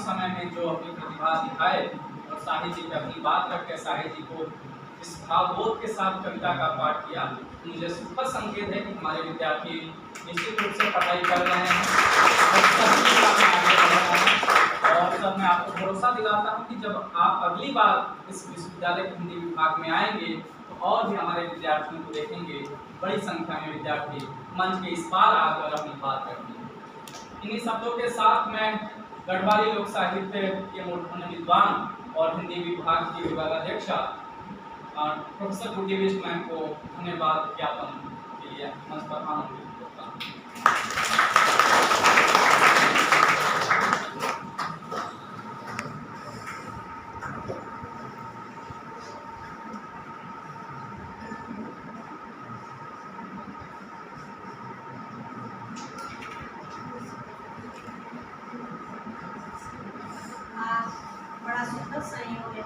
समय में जो अपनी प्रतिभा दिखाए और साहिब जी पे अपनी बात रख के साहिब जी को इस भावबोध के साथ कविता का पाठ किया, मुझे सुखद संकेत है कि हमारे विद्यार्थी निश्चित रूप से पढ़ाई कर रहे हैं और सब मैं आपको भरोसा दिलाता हूँ कि जब आप अगली बार इस विश्वविद्यालय के हिंदी विभाग में आएंगे तो और भी हमारे विद्यार्थियों को देखेंगे, बड़ी संख्या में विद्यार्थी मंच के इस पार आकर अपनी बात रखेंगे। इन्हीं शब्दों के साथ मैं गढ़वाली लोक साहित्य के मूर्धन्य विद्वान और हिंदी विभाग की विभागाध्यक्षा प्रोफेसर गुड्डी बिष्ट मैम को धन्यवाद ज्ञापन के लिए मंच पर आमंत्रित करता हूँ। बड़ा सुंदर संयोग है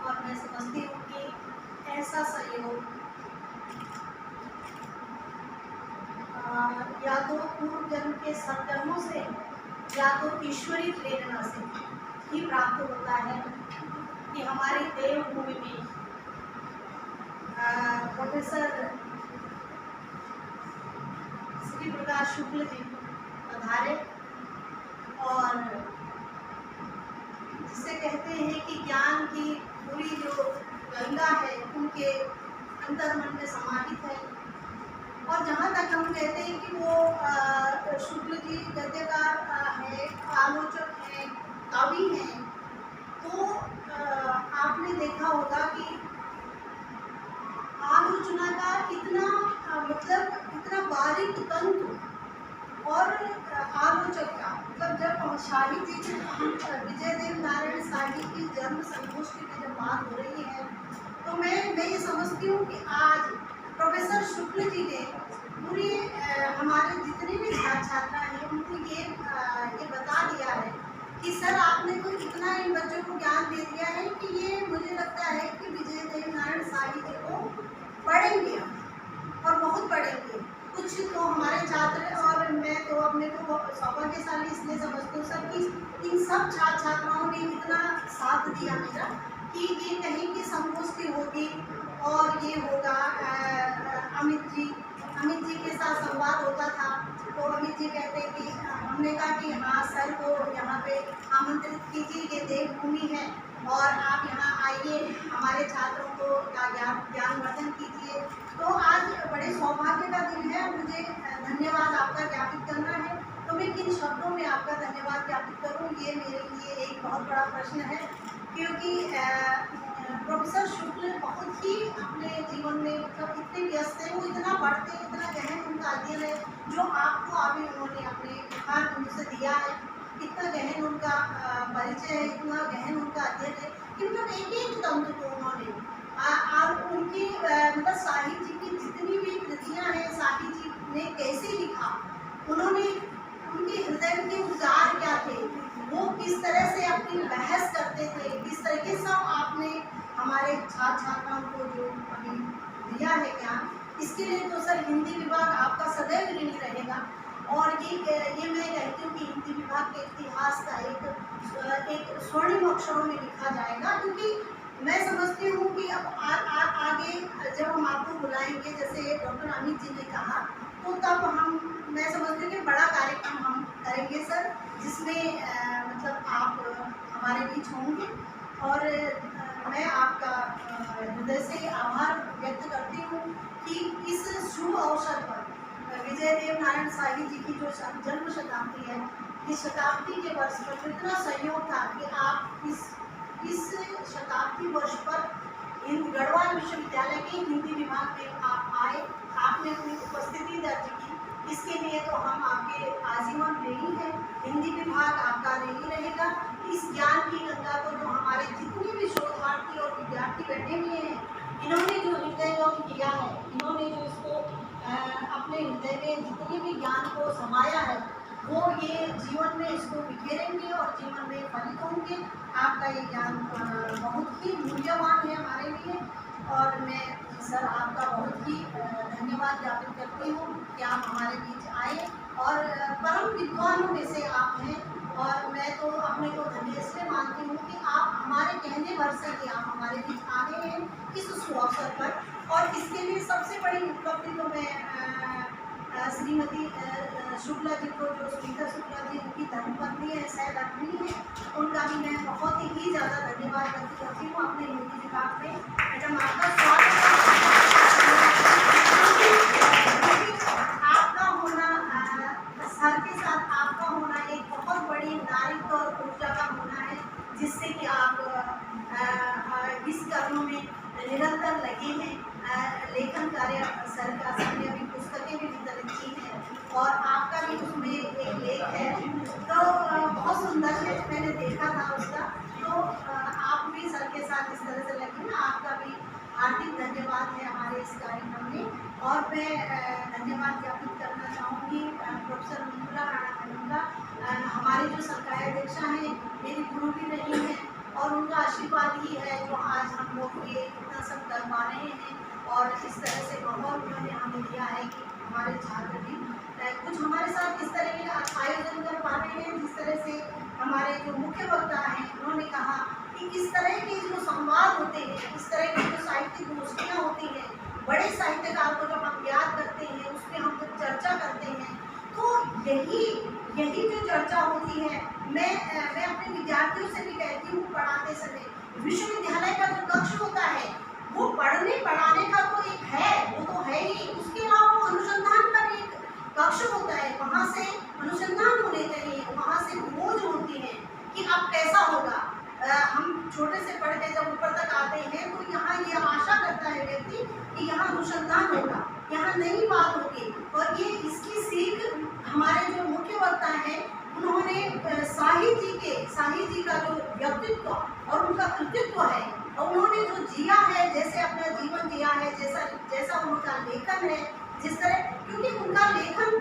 और मैं समझती हूँ कि ऐसा संयोग या तो पूर्व जन्म के सत्कर्मों से या तो ईश्वरीय प्रेरणा से ही प्राप्त होता है कि हमारी देवभूमि में प्रोफेसर श्री प्रकाश शुक्ल जी पधारे और जिसे कहते हैं कि ज्ञान की पूरी जो गंगा है उनके अंतर्मन में समाहित है। और जहाँ तक हम कहते हैं कि वो शुक्ल जी गद्यकार है, आलोचक हैं, कवि हैं, तो आपने देखा होगा कि आलोचना का इतना इतना बारीक तंत्र और आलोचक का जब शाही जी की विजय देव नारायण शाही की जन्म संगोष्ठी की जब बात हो रही है तो मैं ये समझती हूँ कि आज प्रोफेसर शुक्ल जी ने पूरी हमारे जितने भी छात्र छात्रा हैं उनको ये बता दिया है कि सर आपने तो इतना इन बच्चों को ज्ञान दे दिया है कि ये मुझे लगता है कि विजय देव नारायण शाही जी को पढ़ेंगे और बहुत पढ़ेंगे। कुछ तो हमारे छात्र और मैं तो अपने को सौभाग्यशाली इसलिए समझती हूँ सर कि इन सब छात्र छात्राओं ने इतना साथ दिया मेरा कि ये कहीं की संगोष्ठी होगी और ये होगा। अमित जी के साथ संवाद होता था तो अमित जी कहते कि हमने कहा कि हाँ सर को यहाँ पे आमंत्रित कीजिए, ये देवभूमि है और आप यहाँ आइए, हमारे छात्रों को ज्ञानवर्धन कीजिए। तो आज बड़े सौभाग्य का दिन है, मुझे धन्यवाद आपका ज्ञापित करना है। तो मैं किन शब्दों में आपका धन्यवाद ज्ञापित करूँ, ये मेरे लिए एक बहुत बड़ा प्रश्न है, क्योंकि प्रोफेसर शुक्ल बहुत ही अपने जीवन में इतने व्यस्त हैं, वो इतना पढ़ते हैं, इतना गहन उनका अध्ययन है जो आपको अभी उन्होंने अपने उपहार से दिया है। इतना गहन उनका परिचय है, इतना गहन उनका अध्ययन है कि एक एक तंत्र को उन्होंने और उनकी साहिब जी की जितनी भी कृतियाँ हैं, साहिब जी ने कैसे लिखा, उन्होंने उनके हृदय के उद्गार क्या थे, वो किस तरह से अपनी बहस करते थे, किस तरीके से आपने हमारे छात्र छात्राओं को जो अभी दिया है ज्ञान, इसके लिए तो सर हिंदी विभाग आपका सदैव ऋणी रहेगा। और ये मैं कहती हूँ कि हिंदी विभाग के इतिहास का एक स्वर्णिम अक्षरों में लिखा जाएगा, क्योंकि मैं समझती हूँ कि अब आगे जब हम आपको बुलाएंगे, जैसे डॉक्टर अमित जी ने कहा, तो तब मैं समझती हूँ कि बड़ा कार्यक्रम हम करेंगे सर, जिसमें आप हमारे बीच होंगे। और मैं आपका हृदय से आभार व्यक्त करती हूँ कि इस शुभ अवसर पर विजय देव नारायण शाही जी की जो जन्म शताब्दी है, इस शताब्दी के वर्ष पर जो इतना सहयोग था कि आप इस शताब्दी वर्ष पर इन गढ़वाल विश्वविद्यालय के हिंदी विभाग में आप आए, आपने अपनी उपस्थिति दर्ज की, इसके लिए तो हम आपके आजीवन ऋणी हैं। हिंदी विभाग आपका ऋणी रहेगा। इस ज्ञान की गंगा को जो हमारे जितने भी शोधार्थी और विद्यार्थी बैठे हुए हैं, इन्होंने जो हृदयंगम किया है, इन्होंने जो इसको अपने हृदय में जितने भी ज्ञान को समाया है, वो ये जीवन में इसको बिखेरेंगे और जीवन में फलित होंगे। आपका ये ज्ञान बहुत ही मूल्यवान है हमारे लिए, और मैं सर आपका बहुत ही धन्यवाद ज्ञापित करती हूँ कि आप हमारे बीच आए और परम विद्वानों में से आप हैं। और मैं तो अपने को धन्य इसलिए मानती हूँ कि आप हमारे कहने भर से ही आप हमारे बीच आ गए हैं इस शुभ अवसर पर, और इसके लिए सबसे बड़ी उपलब्धि तो मैं श्रीमती शुक्ला जी को, जो सुनीता शुक्ला जी उनकी धर्मपत्नी है, सहधर्मिणी है, उनका भी मैं बहुत ही ज़्यादा धन्यवाद व्यक्त करती हूँ अपने हिंदी विभाग में। मैडम आपका स्वागत है। आपका होना सर के साथ आपका होना एक बहुत बड़ी नारित्व और ऊर्जा का होना है, जिससे कि आप इस कर्म में निरंतर लगे हैं। लेखन कार्य सर का सबने अभी पुस्तकें भी वितरित की हैं और आपका भी उसमें एक लेख है, तो बहुत सुंदर है, मैंने देखा था उसका। तो आप भी सर के साथ इस तरह से लगे ना, आपका भी हार्दिक धन्यवाद है हमारे इस कार्यक्रम में। और मैं धन्यवाद ज्ञापित करना चाहूँगी प्रोफेसर मंजुला राणा मैडम का। हमारी जो संकायाध्यक्षा हैं मेरी गुरु भी रही हैं, और उनका आशीर्वाद ही है जो आज हम लोग ये इतना सब कर पा रहे हैं, और इस तरह से माहौल उन्होंने हमें दिया है कि हमारे छात्र भी कुछ हमारे साथ इस तरह के आयोजन कर पा रहे हैं। जिस तरह से हमारे जो मुख्य वक्ता हैं उन्होंने कहा कि इस तरह के जो संवाद होते हैं, इस तरह की जो साहित्यिक गोष्ठियाँ होती हैं, बड़े साहित्यकार को जब हम याद करते हैं, उसमें हम जब चर्चा करते हैं, तो यही जो चर्चा होती है। मैं अपने विद्यार्थियों से भी कहती हूँ पढ़ाते समय, विश्वविद्यालय का जो कक्ष होता है वो पढ़ने पढ़ाने का तो एक है, वो तो है ही, उसके अलावा अनुसंधान का भी एक कक्ष होता है, वहाँ से अनुसंधान होने चाहिए, वहाँ से खोज होती है कि अब कैसा होगा। हम छोटे से पढ़ के जब ऊपर तक आते हैं तो यहाँ ये आशा करता है व्यक्ति कि यहाँ अनुसंधान होगा, यहाँ नई बात होगी। और ये इसकी सीख हमारे जो मुख्य वक्ता हैं उन्होंने साहित्य जी का जो व्यक्तित्व और उनका कृतित्व है, और उन्होंने जो जिया है, जैसे अपना जीवन जिया है, जैसा उनका लेखन है, जिस तरह, क्योंकि उनका लेखन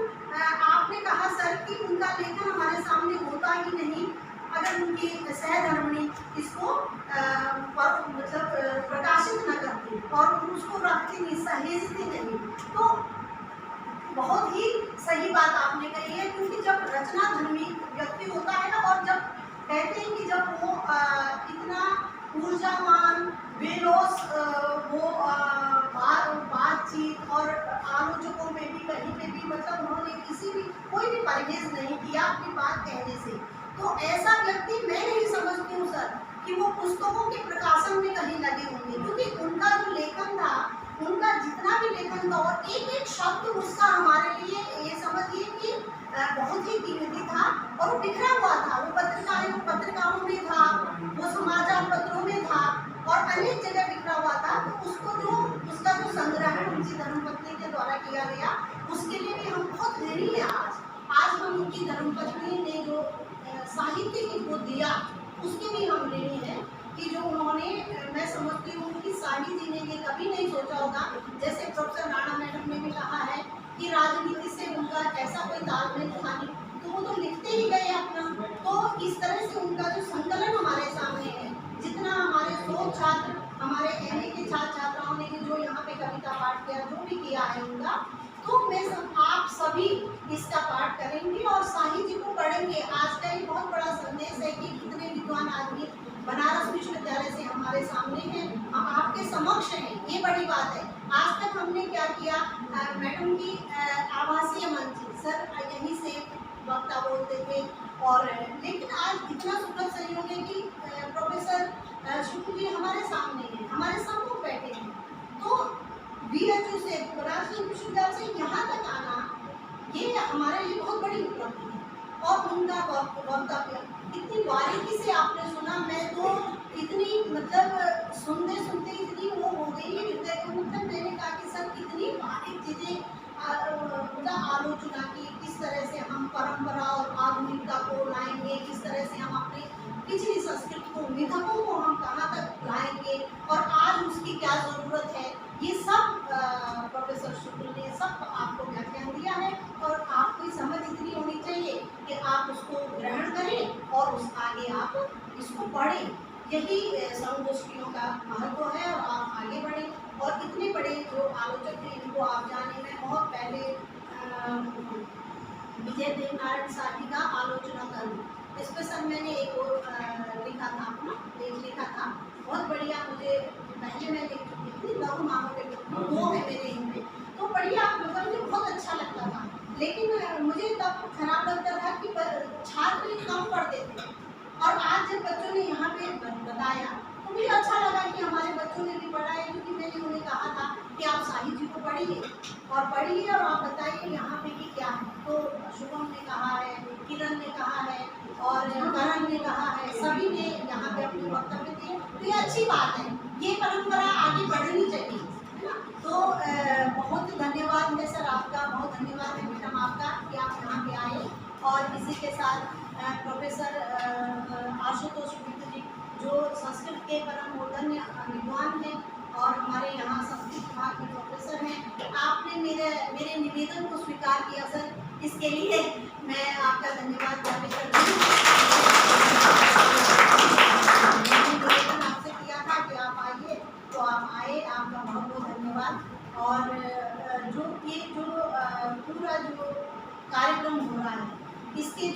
आपने कहा सर कि उनका लेखन हमारे सामने होता ही नहीं अगर उनकी सहधर्मिणी इसको मतलब प्रकाशित न करती और उसको रखती नहीं, सहेजती नहीं। तो बहुत ही सही बात आपने कही है, क्योंकि जब रचना धर्मी व्यक्ति होता है ना, और जब कहते हैं कि जब वो इतना ऊर्जावान, बेलोस, वो बातचीत और आलोचकों में भी कहीं पे भी मतलब उन्होंने कोई भी परहेज नहीं किया अपनी बात कहने से, तो ऐसा व्यक्ति मैं नहीं समझती हूँ सर कि वो पुस्तकों के प्रकाशन में कहीं लगे होंगे, क्योंकि उनका जो लेखन था, उनका जितना भी लेखन था, और एक एक शब्द उसका हमारे लिए ये समझिए कि बहुत ही कीमती था, और वो बिखरा हुआ था। वो पत्रिकाओं में था, वो समाचार पत्रों में था, और अनेक जगह बिखरा हुआ था। तो उसका जो संग्रह उनकी धर्मपत्नी के द्वारा किया गया, उसके लिए भी हम बहुत ऋणी हैं। आज हम उनकी धर्मपत्नी ने जो साहित्य को दिया, उसके भी हम ऋणी हैं कि जो उन्होंने, मैं समझती हूँ कि साहित्य जी ने ये कभी नहीं सोचा होगा, जैसे प्रोफेसर राणा मैडम ने भी कहा है कि राजनीति से उनका ऐसा कोई तालमेल था नहीं, तो वो तो लिखते ही गए अपना। तो इस तरह से उनका जो संकलन हमारे सामने है, जितना हमारे 100 छात्र, हमारे MA के छात्र छात्राओं ने जो यहाँ पे कविता पाठ किया, जो भी किया है उनका, तो आप सभी इसका पाठ करेंगे और साहित्य को पढ़ेंगे। आज का एक बहुत बड़ा संदेश है कि कितने विद्वान आदमी बनारस विश्वविद्यालय से हमारे सामने हैं, हम आपके समक्ष हैं, ये बड़ी बात है। आज तक हमने क्या किया, मैडम की आभासीय मंच, सर यहीं से वक्ता बोलते थे, और लेकिन आज इतना सुखद संयोग है कि प्रोफेसर शुक्ल जी हमारे सामने हैं, हमारे सम्मुख बैठे हैं। तो BHU से, बनारस विश्वविद्यालय से यहाँ तक आना, ये हमारे लिए बहुत बड़ी उपलब्धि है। और उनका वक्तव्य इतनी बारीकी से आपने सुना, मैं तो इतनी मतलब सुनते इतनी वो हो गई मतलब मैंने कहा कि सर कितनी बारीक चीज़ें आलोचना की, किस तरह से हम परंपरा और आधुनिकता को लाएंगे, किस तरह से हम अपनी पिछली संस्कृति को, मिथकों को हम कहाँ तक लाएंगे, और आज उसकी क्या ज़रूरत है, ये सब प्रोफेसर शुक्ल ने सब आपको व्याख्यान दिया है। और आपको समझ इतनी होनी चाहिए कि आप उसको ग्रहण करें और उस आगे आप इसको पढ़ें। यही संगोष्ठियों का महत्व है, और आप आगे बढ़ें। और इतने बड़े जो आलोचक हैं इनको आप जाने, मैं बहुत पहले विजय देव नारायण साहनी का आलोचना करूँ, स्पेशल मैंने एक और लिखा था, अपना लेख लिखा था, बहुत बढ़िया। मुझे पहले मैं लिख चुकी थी, लघु महाकाव्य दो है मेरे इनमें, तो बढ़िया, मतलब मुझे बहुत अच्छा लगता था। लेकिन मुझे तब खराब लगता था कि छात्र कम पढ़ते थे, और आज जब बच्चों ने यहाँ पे बताया तो मुझे अच्छा लगा कि हमारे बच्चों ने भी पढ़ा है, क्योंकि मैंने उन्हें कहा था कि आप साहित्य जी को पढ़िए और आप बताइए यहाँ पे कि क्या है। तो शुभम ने कहा है, किरण ने कहा है और करण ने कहा है, सभी ने यहाँ पे अपने वक्तव्य दिए। तो ये अच्छी बात है, ये परंपरा आगे बढ़नी चाहिए, है ना। तो बहुत धन्यवाद है सर आपका, बहुत धन्यवाद है मैडम आपका कि आप यहाँ पे आए। और इसी के साथ प्रोफेसर आशुतोष मित्र जी, जो संस्कृत के परम मूर्धन्य विद्वान हैं और हमारे यहाँ संस्कृत विभाग के प्रोफेसर हैं, आपने मेरे निवेदन को स्वीकार किया सर, इसके लिए मैं आपका धन्यवाद ज्ञापित करती हूँ। मैंने निवेदन आपसे किया था कि आप आइए, तो आप आए, आपका बहुत बहुत धन्यवाद। और जो पूरा जो कार्यक्रम हो रहा है, इसके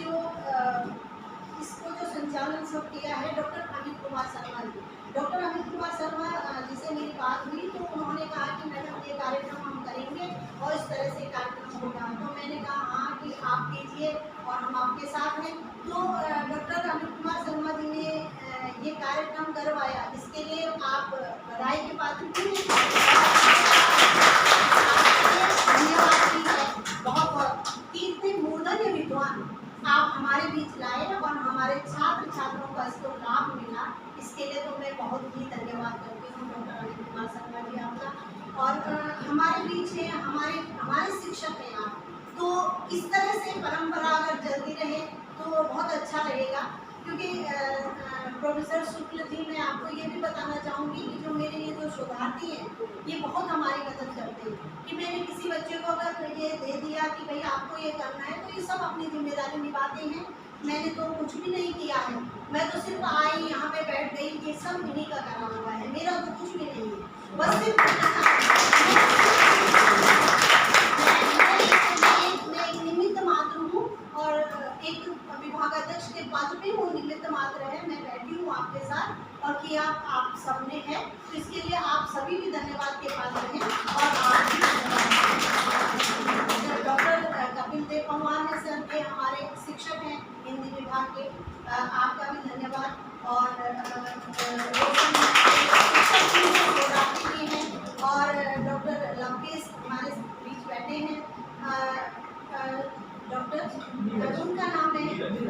इसको जो संचालन सब किया है डॉक्टर अमित कुमार शर्मा जी। डॉक्टर अमित कुमार शर्मा जिसे मेरी बात हुई तो उन्होंने कहा कि मैडम ये कार्यक्रम हम करेंगे और इस तरह से कार्यक्रम होगा। तो मैंने कहा हाँ कि आप कीजिए और हम आपके साथ हैं। तो डॉक्टर अमित कुमार शर्मा जी ने ये कार्यक्रम करवाया, इसके लिए आप बधाई के पात्र भी हैं, धन्यवाद भी है बहुत बहुत कि इतने मूर्धन्य विद्वान आप हमारे बीच लाए और हमारे छात्र छात्रों का इसको लाभ मिला, इसके लिए तो मैं बहुत ही धन्यवाद करती हूँ डॉक्टर अमित कुमार शर्मा जी आपका। और हमारे बीच है, हमारे शिक्षक हैं आप, तो इस तरह से परंपरा अगर चलती रहे तो बहुत अच्छा रहेगा। क्योंकि प्रोफेसर शुक्ल जी, मैं आपको ये भी बताना चाहूँगी कि जो मेरे ये जो शोधार्थी हैं, ये बहुत हमारी मदद करते हैं कि मैंने किसी बच्चे को अगर ये दे दिया कि भाई आपको ये करना है, तो ये सब अपनी जिम्मेदारी निभाते हैं। मैंने तो कुछ भी नहीं किया है, मैं तो सिर्फ आई यहाँ पे बैठ गई, ये सब इन्हीं का करा हुआ है, मेरा तो कुछ भी नहीं है, बस सिर्फ मैं एक निमित्त मात्र हूँ और एक विभागाध्यक्ष के पद पे वो निमित्त मात्र है। मैं बैठी हूँ आपके साथ और कि आप सबने है, तो इसके लिए आप सभी भी धन्यवाद के पात्र हैं। और आप डॉक्टर कपिल देव पंवार है सर, के हमारे शिक्षक हैं हिंदी विभाग के, आपका भी धन्यवाद। और और डॉक्टर लंकेश हमारे बीच बैठे हैं, डॉक्टर उनका नाम है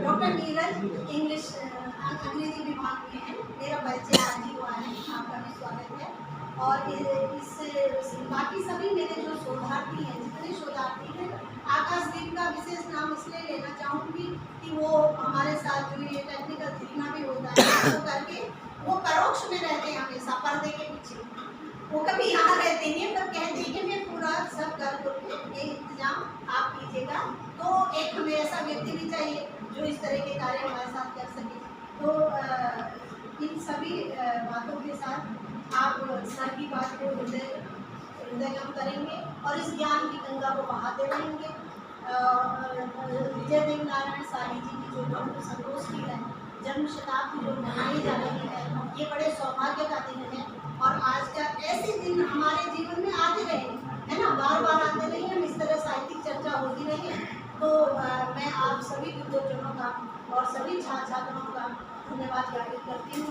डॉक्टर नीरज, इंग्लिश अंग्रेजी विभाग में है, मेरा परिचय आज ही हुआ है, आपका भी स्वागत है। और इस बाकी सभी मेरे जो शोधार्थी हैं, जितने शोधार्थी हैं, आकाशदीप का विशेष नाम इसलिए लेना चाहूँगी कि वो हमारे साथ जो ये टेक्निकल सीखना भी होता है वो करके वो परोक्ष में रहते हैं, हमेशा पर्दे के पीछे, वो कभी यहाँ रहते नहीं है, पर कहते हैं कि मैं पूरा सब कर दूँगी, ये इंतजाम आप कीजिएगा। तो एक हमें ऐसा व्यक्ति भी चाहिए जो इस तरह के कार्य हमारे साथ कर सके। तो इन सभी बातों के साथ आप सर की बात को हृदयगम करेंगे और इस ज्ञान की गंगा को बहाते रहेंगे। विजय देव नारायण शाही जी की जो जन्म संतोषी है, जन्म शताब्दी जो मनाई जा रही है, ये बड़े सौभाग्य का दिन है। और आज का ऐसे दिन हमारे जीवन में आते रहे, है ना, बार बार आते रहे, हम इस तरह साहित्यिक चर्चा होती रही। तो मैं आप सभी विद्वजनों का और सभी छात्र छात्राओं का धन्यवाद ज्ञापित करती हूँ।